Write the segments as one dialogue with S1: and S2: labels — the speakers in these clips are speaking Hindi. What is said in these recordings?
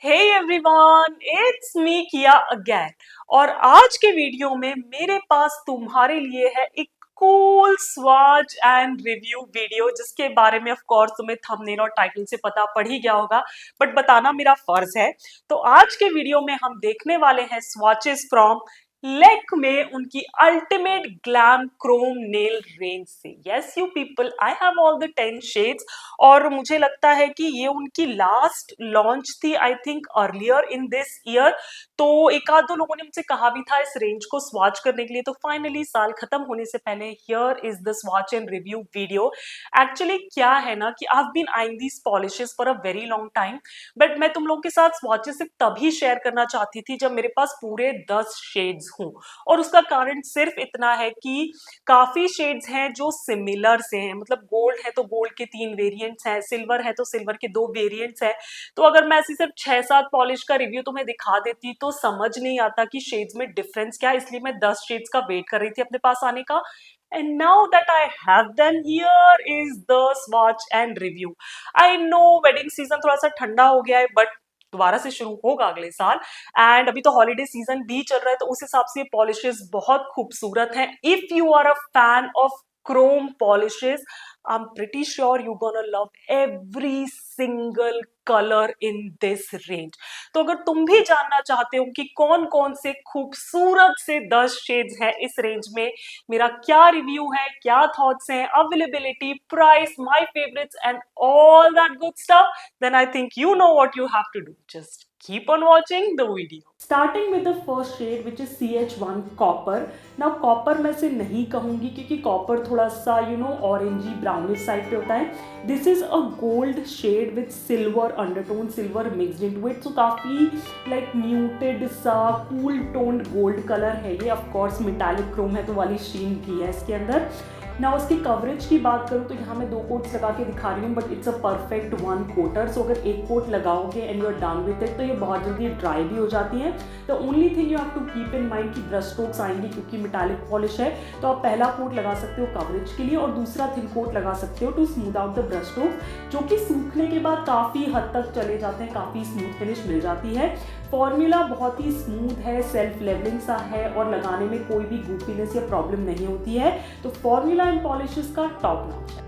S1: हे एवरीवन, इट्स मी किया अगेन। और आज के वीडियो में मेरे पास तुम्हारे लिए है एक cool swatch and review video, जिसके बारे में ऑफ कोर्स तुम्हें थंबनेल और टाइटल से पता पड़ ही गया होगा, बट बताना मेरा फर्ज है। तो आज के वीडियो में हम देखने वाले हैं स्वॉचेस फ्रॉम लेक में उनकी ultimate glam chrome nail range से। Yes you people, I have all the 10 shades. और मुझे लगता है कि ये उनकी लास्ट लॉन्च थी, I think earlier in this year. तो एक आध दो लोगों ने मुझसे कहा भी था इस रेंज को स्वॉच करने के लिए। तो फाइनली साल खत्म होने से पहले here is the swatch and review video. Actually क्या है ना कि I have been eyeing these polishes for a very long time, but मैं तुम लोगों के साथ स्वॉचेस सिर्फ तभी शेयर करना चाहती थी जब मेरे पास पूरे 10 शेड्स हों। और उसका कारण सिर्फ इतना है कि काफी शेड्स हैं जो सिमिलर से हैं, मतलब गोल्ड है तो गोल्ड के 3 वेरिएंट्स हैं, सिल्वर है तो सिल्वर के 2 वेरिएंट्स हैं। तो अगर मैं ऐसी सिर्फ 6-7 पॉलिश का रिव्यू तुम्हें दिखा देती तो समझ नहीं आता कि शेड्स में डिफरेंस क्या है, इसलिए मैं 10 शेड्स का वेट कर रही थी अपने पास आने का। And now that I have them, here is the swatch and review. I know wedding season थोड़ा सा ठंडा हो गया है, बट दोबारा से शुरू होगा अगले साल। एंड अभी तो हॉलीडे सीजन भी चल रहा है, तो उस हिसाब से पॉलिशेस बहुत खूबसूरत हैं। If you are a fan of chrome polishes, I'm pretty sure you're gonna love every single color in this range. तो अगर तुम भी जानना चाहते हो कि कौन कौन से खूबसूरत से 10 शेड्स हैं इस रेंज में, मेरा क्या रिव्यू है, क्या थॉट्स हैं, availability, price, my favourites and all that good stuff, then I think you know what you have to do. Just keep on watching the video. Starting with the first shade which is CH1 Copper. Now copper मैं से नहीं कहूँगी क्योंकि copper थोड़ा सा ऑरेंजी ब्राउनिश साइड पे होता है। This is a gold shade with silver undertone, silver mixed into it, so काफ़ी लाइक म्यूटेड सा कूल टोन्ड गोल्ड कलर है ये। ऑफ कोर्स मेटालिक क्रोम है तो वाली शीन भी है इसके अंदर ना। उसकी कवरेज की बात करूँ तो यहाँ मैं 2 कोट्स लगा के दिखा रही हूँ, but it's a perfect 1 coater. So अगर 1 कोट लगाओगे and you are done with it तो ये बहुत जल्दी ड्राई भी हो जाती है। The only thing you have to keep in mind कि ब्रश स्ट्रोक्स आएंगे, क्योंकि मेटालिक पॉलिश है तो आप पहला कोट लगा सकते हो कवरेज के लिए और दूसरा थिन कोट लगा सकते हो to smooth out the brush strokes, जो कि सूखने के बाद काफ़ी हद तक चले जाते हैं, काफ़ी स्मूथ फिनिश मिल जाती है। फॉर्मूला बहुत ही स्मूथ है, सेल्फ लेवलिंग सा है और लगाने में कोई भी गुफीनेस या प्रॉब्लम नहीं होती है। तो फॉर्मूला इन पॉलिशेस का टॉप नॉच है।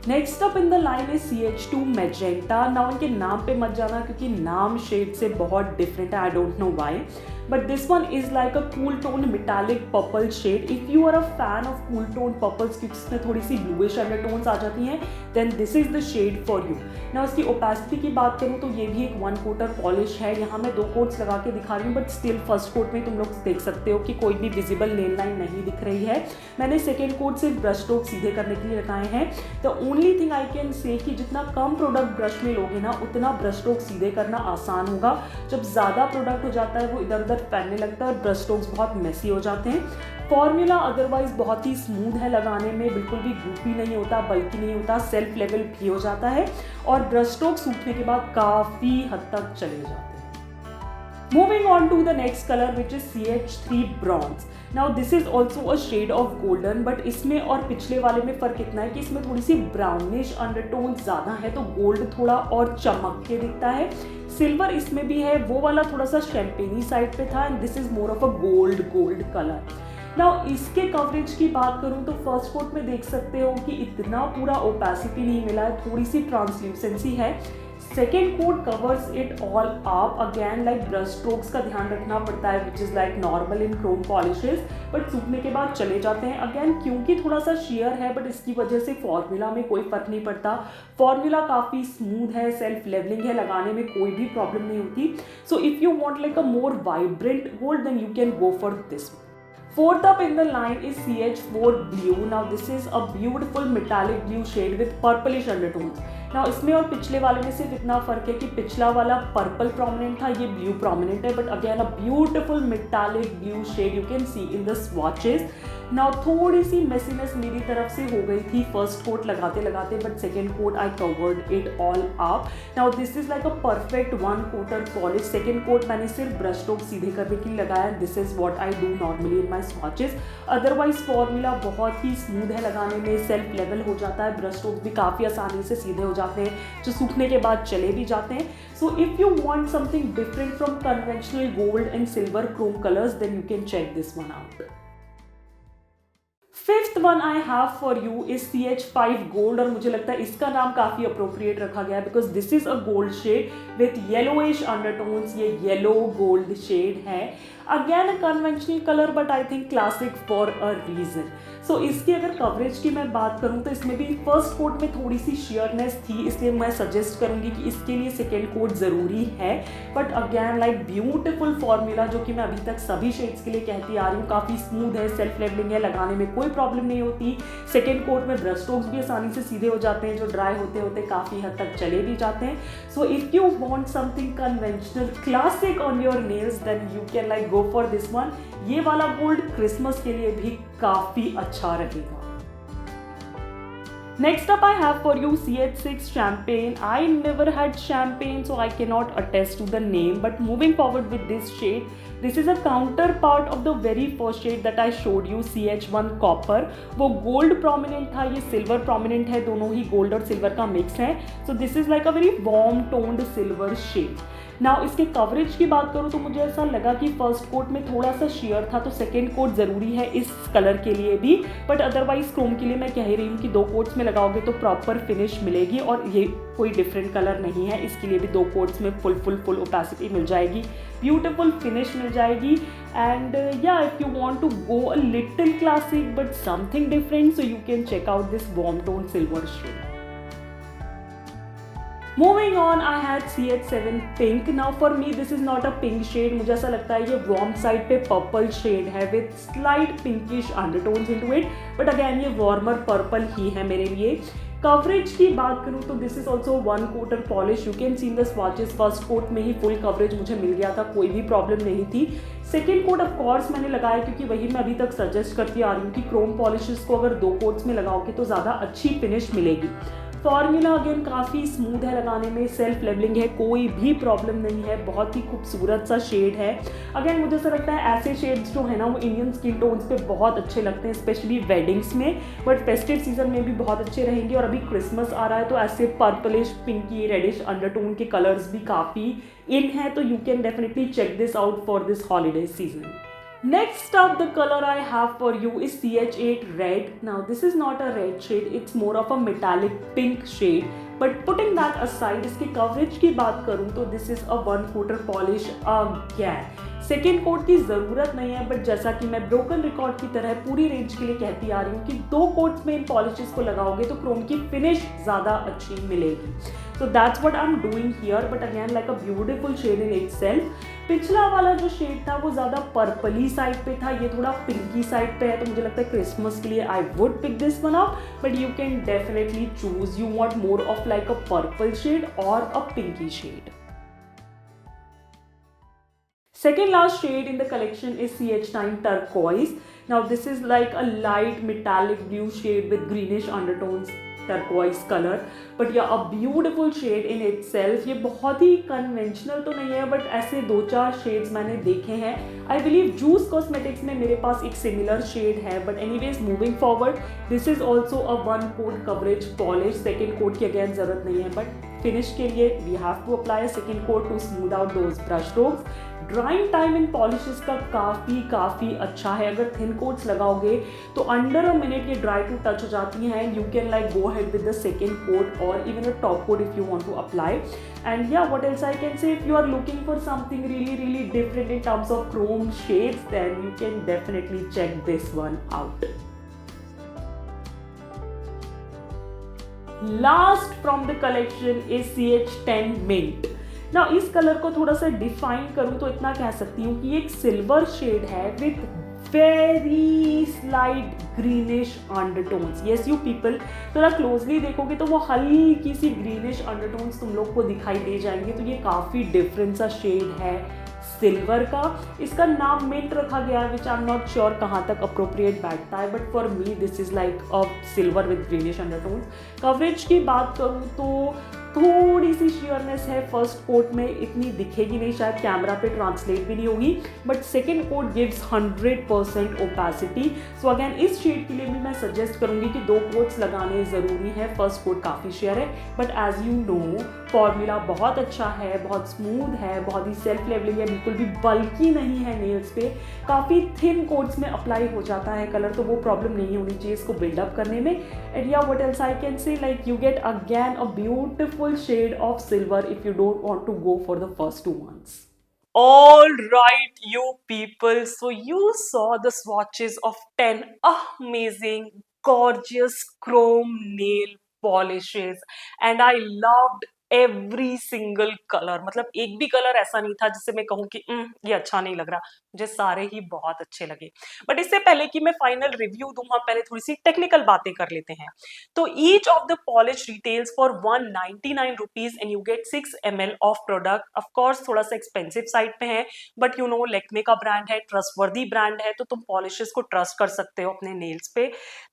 S1: Next up in the line है CH2 मैजेंटा। ना उनके नाम पे मत जाना क्योंकि नाम शेड से बहुत डिफरेंट है, I don't know why, but this one is like a cool tone metallic purple shade. If you are a fan of cool tone purples क्योंकि इसमें थोड़ी सी ब्लूइश अंडरटोन्स आ जाती हैं, then this is the shade for you. ना उसकी ओपेसिटी की बात करूँ तो ये भी एक 1 कोटर पॉलिश है। यहाँ मैं 2 कोट्स लगा के दिखा रही हूँ, बट स्टिल फर्स्ट कोट में तुम लोग देख सकते हो कि कोई भी विजिबल नेल लाइन नहीं दिख रही है। मैंने सेकेंड कोट सिर्फ ब्रश स्ट्रोक सीधे करने के लिए लगाए हैं। The only thing I can से कि जितना कम प्रोडक्ट ब्रश में लोगे ना उतना ब्रश स्ट्रोक सीधे करना आसान होगा। जब ज़्यादा प्रोडक्ट हो जाता है वो इधर उधर फैलने लगता है और ब्रश स्ट्रोक्स बहुत मेसी हो जाते हैं। फॉर्मूला अदरवाइज बहुत ही स्मूथ है, लगाने में बिल्कुल भी गुफी नहीं होता, बल्कि नहीं होता, सेल्फ लेवल भी हो जाता है और ब्रश स्ट्रोक सूखने के बाद काफ़ी हद तक चले जाते हैं। Moving on to the next color which is CH3 Bronze. Now this is also a shade of golden, but इसमें और पिछले वाले में फ़र्क इतना है कि इसमें थोड़ी सी ब्राउनिश अंडरटोन ज़्यादा है तो गोल्ड थोड़ा और चमक के दिखता है। सिल्वर इसमें भी है, वो वाला थोड़ा सा शैम्पेनी साइड पे था and this is more of a gold colour. Now इसके कवरेज की बात करूं तो फर्स्ट कोट में देख सकते हो कि इतना पूरा ओपेसिटी नहीं मिला है, थोड़ी सी ट्रांसल्यूसेंसी है। Second coat covers it all up again, like brush strokes का ध्यान रखना पड़ता है which is like normal in chrome polishes, but सूखने के बाद चले जाते हैं अगेन क्योंकि थोड़ा सा शेयर है, बट इसकी वजह से फॉर्मूला में कोई फर्क नहीं पड़ता। फॉर्मूला काफ़ी स्मूथ है, सेल्फ लेवलिंग है, लगाने में कोई भी प्रॉब्लम नहीं होती। So if you want like a more vibrant gold then you can go for this. Fourth up in the line is CH4 Blue. Now this is a beautiful metallic blue shade with purplish undertones. Now इसमें और पिछले वाले में सिर्फ इतना फर्क है कि पिछला वाला पर्पल प्रोमिनेंट था, ये ब्लू प्रोमिनेंट है, but again a beautiful metallic blue shade you can see in the swatches. Now थोड़ी सी मेसीनेस मेरी तरफ से हो गई थी फर्स्ट कोट लगाते लगाते, but second coat I covered it all up. Now this is like a perfect one coater polish. Second coat मैंने सिर्फ ब्रश स्ट्रोक सीधे करने के लिए लगाया. This is what I do normally in my swatches. Otherwise formula बहुत ही स्मूथ है लगाने में, सेल्फ लेवल हो जाता है, ब्रश स्ट्रोक भी काफ़ी आसानी से सीधे हो जाते हैं जो सूखने के बाद चले भी जाते हैं. So if you want something different from conventional gold and silver chrome colours, then you can check this one out. Fifth one I have for you is CH5 gold, और मुझे लगता है इसका नाम काफी अप्रोप्रिएट रखा गया है because this is a gold shade with yellowish undertones. ये येलो गोल्ड शेड है. Again a conventional colour but I think classic for a reason. So इसकी अगर कवरेज की मैं बात करूँ तो इसमें भी फर्स्ट कोट में थोड़ी सी शेयरनेस थी, इसलिए मैं सजेस्ट करूंगी कि इसके लिए सेकेंड कोट ज़रूरी है. But again like beautiful formula जो कि मैं अभी तक सभी शेड्स के लिए कहती आ रही हूँ, काफ़ी स्मूथ है, सेल्फ लेवलिंग है, लगाने में कोई प्रॉब्लम नहीं होती. सेकेंड कोट में ब्रश स्ट्रोक्स भी आसानी से सीधे हो जाते हैं जो ड्राई होते होते काफ़ी हद तक चले भी जाते हैं. So if you want something conventional classic on your nails then you can like go for this one. ये वाला गोल्ड क्रिसमस के लिए भी काफ़ी अच्छा रहेगा. Next up I have for you CH6 champagne. I never had champagne so I cannot attest to the name, but moving forward with this shade, this is a counterpart of the very first shade that I showed you, CH1 copper. वो gold prominent था, ये silver prominent है, दोनों ही gold और silver का mix है. So this is like a very warm toned silver shade. Now इसके कवरेज की बात करूँ तो मुझे ऐसा लगा कि फर्स्ट कोट में थोड़ा सा शेयर था, तो सेकेंड कोट ज़रूरी है इस कलर के लिए भी. बट अदरवाइज क्रोम के लिए मैं कह रही हूँ कि 2 कोट्स में लगाओगे तो प्रॉपर फिनिश मिलेगी, और ये कोई डिफरेंट कलर नहीं है, इसके लिए भी 2 कोट्स में फुल ओपेसिटी मिल जाएगी, ब्यूटिफुल फिनिश मिल जाएगी. एंड या if you want to go a little classic but something different, so you can check out this warm tone silver shade. Moving on, I had CH7 pink. Now for me this is not a pink shade. मुझे ऐसा लगता है ये warm side पे purple shade है with slight pinkish undertones into it. But again ये warmer purple ही है मेरे लिए. कवरेज की बात करूँ तो this is also one coater polish. You can see in the swatches first coat में ही फुल कवरेज मुझे मिल गया था, कोई भी प्रॉब्लम नहीं थी. सेकेंड कोट ऑफ कोर्स मैंने लगाया क्योंकि वही मैं अभी तक सजेस्ट करती आ रही हूँ कि क्रोम पॉलिशेस को अगर 2 कोट्स में लगाओगे तो ज़्यादा अच्छी फिनिश मिलेगी. फॉर्मूला अगेन काफ़ी स्मूथ है लगाने में, सेल्फ लेवलिंग है, कोई भी प्रॉब्लम नहीं है, बहुत ही खूबसूरत सा शेड है. अगेन मुझे ऐसा लगता है ऐसे शेड्स जो है ना वो इंडियन स्किन टोन्स पे बहुत अच्छे लगते हैं, स्पेशली वेडिंग्स में, बट फेस्टिव सीजन में भी बहुत अच्छे रहेंगे. और अभी क्रिसमस आ रहा है तो ऐसे पर्पलिश पिंकी रेडिश अंडरटोन के कलर्स भी काफ़ी इन है, तो you can definitely check this out for this holiday season. Next up, the color I have for you is CH8 red. Now this is not a red shade, it's more of a metallic pink shade. But putting that aside, इसकी coverage की बात करूँ तो this is a 1 quarter polish again. Second coat की ज़रूरत नहीं है, बट जैसा कि मैं ब्रोकन रिकॉर्ड की तरह पूरी रेंज के लिए कहती आ रही हूँ कि 2 कोट्स में इन पॉलिशेस को लगाओगे तो क्रोम की फिनिश ज़्यादा अच्छी मिलेगी. So that's what I am doing here, but again like a beautiful shade in itself. पिछला वाला जो शेड था वो ज़्यादा पर्पली साइड पे था, ये थोड़ा पिंकी साइड पे है, तो मुझे लगता है क्रिसमस के लिए I would pick this one up. But you can definitely choose you want more of like a purple shade और a pinky shade. Second last shade in the collection is CH9 turquoise. Now this is like a light metallic blue shade with greenish undertones, turquoise color, but yeah a beautiful shade in itself. ये बहुत ही conventional तो नहीं है, but ऐसे 2-4 shades मैंने देखे हैं. I believe Juice Cosmetics में मेरे पास एक similar shade है, but anyways moving forward, this is also a 1 coat coverage polish. Second coat की again ज़रूरत नहीं है, but फिनिश के लिए we have to apply a second coat to smooth out those brush strokes. Drying time in polishes का काफ़ी अच्छा है. अगर थिन कोट्स लगाओगे तो अंडर अ मिनट ये ड्राई टू टच हो जाती हैं. You can like go ahead with the second coat और even a top coat if you want to apply. And या what else I can say, if you are looking for something really different in terms of chrome shades, then you can definitely check this one out. Last from the collection is CH10 mint. Now इस कलर को थोड़ा सा डिफाइन करूँ तो इतना कह सकती हूँ कि एक सिल्वर शेड है with very slight greenish undertones. Yes you people, थोड़ा क्लोजली देखोगे तो वो हल्की सी ग्रीनिश अंडरटोन्स तुम लोग को दिखाई दे जाएंगे. तो ये काफ़ी डिफरेंट सा शेड है, सिल्वर का। इसका नाम मिंट रखा गया है, विच आई एम नॉट श्योर कहाँ तक अप्रोप्रिएट बैठता है, but for me this is like a silver with greenish undertones. Coverage की बात करूँ तो थोड़ी सी शेयरनेस है फर्स्ट कोट में, इतनी दिखेगी नहीं, शायद कैमरा पे ट्रांसलेट भी नहीं होगी, but second coat gives 100% opacity. So again इस शेड के लिए भी मैं सजेस्ट करूंगी कि 2 कोट्स लगाने ज़रूरी है। फर्स्ट कोट काफ़ी शेयर है, but as you know formula बहुत अच्छा है, बहुत स्मूथ है, बहुत ही सेल्फ लेवलिंग है, बिल्कुल भी बल्कि नहीं है नेल्स पे, काफ़ी थिन कोट्स में अप्लाई हो जाता है कलर, तो वो प्रॉब्लम नहीं होनी चाहिए इसको बिल्डअप करने में। एंड या व्हाट एल्स आई कैन से, like you get again a beautiful shade of silver if you don't want to go for the first 2 months. All right, you people. So you saw the swatches of 10 amazing, gorgeous chrome nail polishes, and I loved every single color. मतलब एक भी कलर ऐसा नहीं था जिससे मैं कहूँ कि ये अच्छा नहीं लग रहा, मुझे सारे ही बहुत अच्छे लगे। बट इससे पहले कि मैं फाइनल रिव्यू दूँ, हम पहले थोड़ी सी टेक्निकल बातें कर लेते हैं। तो each of the polish retails for 199 rupees and you get 6 ml of product. Of course थोड़ा सा एक्सपेंसिव साइड पे है, बट यू नो लेक्मे का ब्रांड है, ट्रस्टवर्दी ब्रांड है, तो तुम पॉलिशेस को ट्रस्ट कर सकते हो अपने नेल्स पे।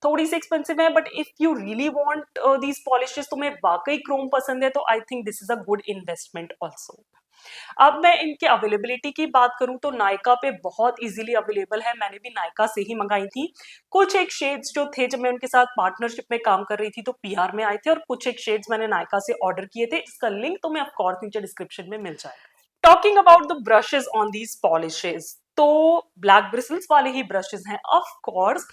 S1: थोड़ी सी एक्सपेंसिव है, but if you really want these polishes, तुम्हें वाकई क्रोम पसंद है, तो I think this is a good investment also. अब मैं इनके अवेलेबिलिटी की बात करूं तो नायका पे बहुत इजीली अवेलेबल है, मैंने भी नायका से ही मंगाई थी। कुछ एक शेड्स जो थे, जब मैं उनके साथ पार्टनरशिप में काम कर रही थी तो पीआर में आए थे, और कुछ एक शेड्स मैंने नायका से ऑर्डर किए थे, इसका लिंक तो मैं ऑफकोर्स नीचे डिस्क्रिप्शन में मिल जाएगा। Talking about the brushes on these polishes, तो ब्लैक ब्रिसल्स वाले ही ब्रशेज हैं ऑफ कोर्स,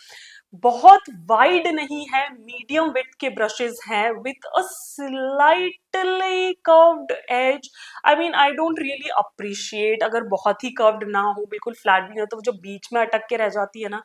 S1: बहुत वाइड नहीं है, मीडियम विड्थ के ब्रशेज हैं with a slightly curved edge. I mean I don't really appreciate अगर बहुत ही कर्व्ड ना हो, बिल्कुल फ्लैट भी नहीं हो, तो जो बीच में अटक के रह जाती है ना,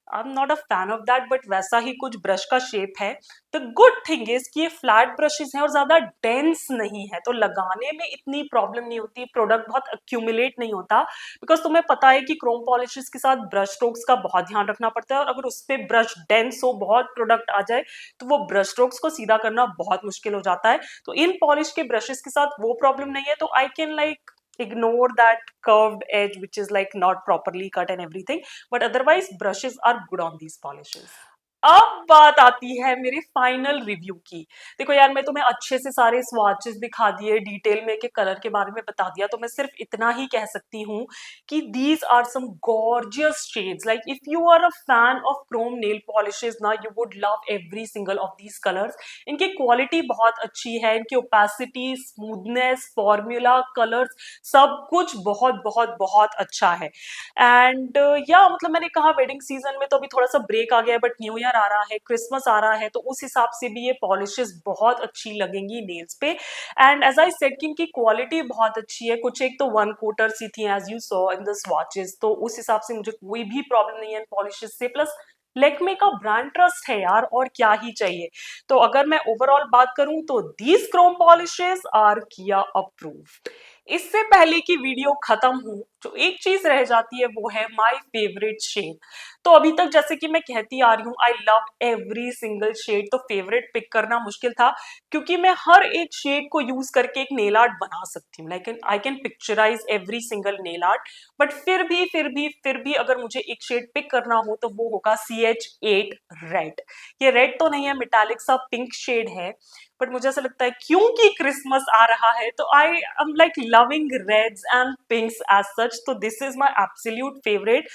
S1: I am not a fan of that, but वैसा ही कुछ ब्रश का शेप है। द गुड थिंग इज कि ये फ्लैट ब्रशेस हैं और ज्यादा डेंस नहीं है, तो लगाने में इतनी प्रॉब्लम नहीं होती, प्रोडक्ट बहुत अक्यूमुलेट नहीं होता, बिकॉज तुम्हें पता है कि क्रोम पॉलिशेस के साथ ब्रश स्ट्रोक्स का बहुत ध्यान रखना पड़ता है, और अगर उस पर ब्रश डेंस हो, बहुत प्रोडक्ट आ जाए, तो वो ब्रश स्ट्रोक्स को सीधा करना बहुत मुश्किल हो जाता है। तो इन पॉलिश के ब्रशेस के साथ वो प्रॉब्लम नहीं है, तो I can like ignore that curved edge which is like not properly cut and everything, but otherwise brushes are good on these polishes. अब बात आती है मेरे फाइनल रिव्यू की। देखो यार, मैं तुम्हें अच्छे से सारे स्वाचेस दिखा दिए, डिटेल में के कलर के बारे में बता दिया, तो मैं सिर्फ इतना ही कह सकती हूँ कि these are some gorgeous shades. Like if you are a fan of chrome nail polishes ना, you would love every single of these colours. इनकी क्वालिटी बहुत अच्छी है, इनकी ओपेसिटी, स्मूथनेस, फॉर्मूला, कलर्स, सब कुछ बहुत बहुत बहुत अच्छा है। एंड या मतलब मैंने कहा वेडिंग सीजन में तो अभी थोड़ा सा ब्रेक आ गया है, बट न्यू ईयर आ रहा है, क्रिसमस आ रहा है, तो उस हिसाब से भी ये पॉलिशेस बहुत अच्छी लगेंगी नेल्स पे। एंड एज आई सेड कि इनकी क्वालिटी बहुत अच्छी है, कुछ एक तो 1 कोटर सी थी as you saw in the swatches, तो उस हिसाब से मुझे कोई भी प्रॉब्लम नहीं है इन पॉलिशेस से। प्लस लेक्मे का ब्रांड ट्रस्ट है यार, और क्या ही चाहिए। तो अगर मैं ओवरऑल बात करूं तो दीज क्रोम पॉलिशेस आर किया अप्रूव्ड। इससे पहले कि वीडियो खत्म हो, जो एक चीज रह जाती है वो है माय फेवरेट शेड। तो अभी तक जैसे कि मैं कहती आ रही हूँ, I love every single shade, तो फेवरेट पिक करना मुश्किल था, क्योंकि मैं हर एक शेड को यूज करके एक नेल आर्ट बना सकती हूँ, like I can picturise every single nail art. But फिर भी अगर मुझे एक शेड पिक करना हो तो वो होगा CH8 रेड। ये रेड तो नहीं है, मेटालिक सा पिंक शेड है, बट मुझे ऐसा लगता है क्योंकि क्रिसमस आ रहा है, तो I am like loving reds and pinks as such, तो this is my absolute favourite.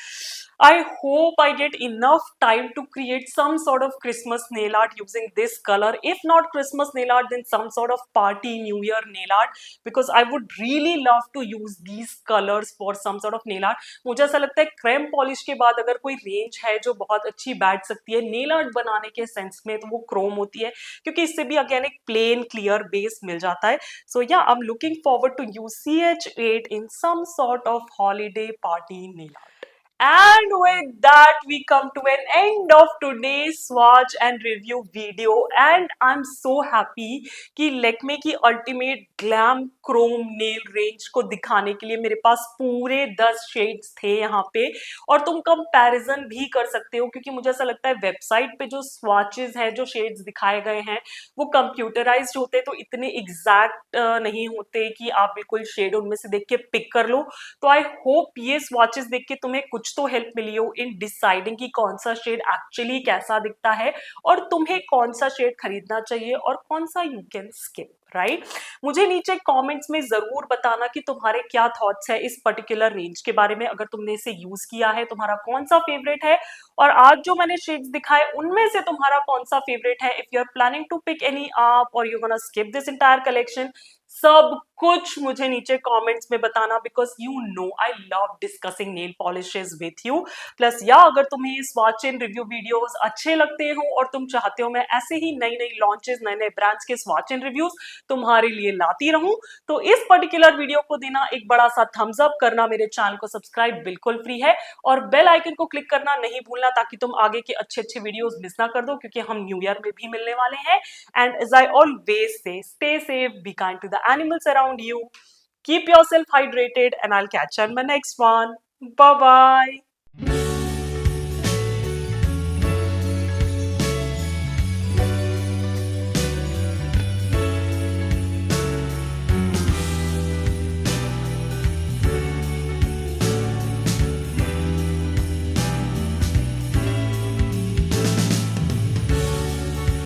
S1: I hope I get enough time to create some sort of Christmas nail art using this color. If not Christmas nail art, then some sort of party New Year nail art, because I would really love to use these colors for some sort of nail art. मुझे ऐसा लगता है क्रेम पॉलिश के बाद अगर कोई रेंज है जो बहुत अच्छी बैठ सकती है नेल आर्ट बनाने के सेंस में, तो वो क्रोम होती है, क्योंकि इससे भी अगेन एक प्लेन क्लियर बेस मिल जाता है। So yeah I am looking forward to use CH8 in some sort of holiday party nail art. And with that, we come to an end of today's swatch and review video. And I'm so happy कि लेक्मे की ultimate glam chrome nail range को दिखाने के लिए मेरे पास पूरे 10 शेड्स थे यहाँ पे, और तुम कंपैरिजन भी कर सकते हो, क्योंकि मुझे ऐसा लगता है वेबसाइट पे जो स्वॉचेस हैं, जो शेड्स दिखाए गए हैं, वो कंप्यूटराइज्ड होते तो इतने एग्जैक्ट नहीं होते कि आप बिल्कुल शेड उनमें से देख के पिक कर लो। तो आई होप ये स्वॉचेस देख के तुम्हें कुछ तो हेल्प मिली हो इन डिसाइडिंग कि कौन सा शेड एक्चुअली कैसा दिखता है और तुम्हें कौन सा शेड खरीदना चाहिए और कौन सा यू कैन स्किप, राइट। मुझे नीचे कमेंट्स में जरूर बताना कि तुम्हारे क्या थॉट्स है इस पर्टिकुलर रेंज के बारे में, अगर तुमने इसे यूज किया है, तुम्हारा कौन सा फेवरेट है, और आज जो मैंने शेड्स दिखाए उनमें से तुम्हारा कौन सा फेवरेट है। If you are planning to pick any up और you gonna skip this entire collection, सब कुछ मुझे नीचे कमेंट्स में बताना, because you know I love discussing nail polishes with you. Plus या अगर तुम्हें स्वॉच एंड रिव्यू वीडियोस अच्छे लगते हो और तुम चाहते हो मैं ऐसे ही नई नई लॉन्चेस, नए नए ब्रांड्स के स्वॉच एंड रिव्यूज तुम्हारे लिए लाती रहूं, तो इस पर्टिकुलर वीडियो को देना एक बड़ा सा थम्स अप, करना मेरे चैनल को सब्सक्राइब बिल्कुल फ्री है, और बेल आइकन को क्लिक करना नहीं भूलना, ताकि तुम आगे के अच्छे अच्छे वीडियोस मिस ना कर दो, क्योंकि हम न्यू ईयर में भी मिलने वाले हैं। And as I always say, stay safe, be kind to the animals around you, keep yourself hydrated, and I'll catch you on my next one. Bye bye.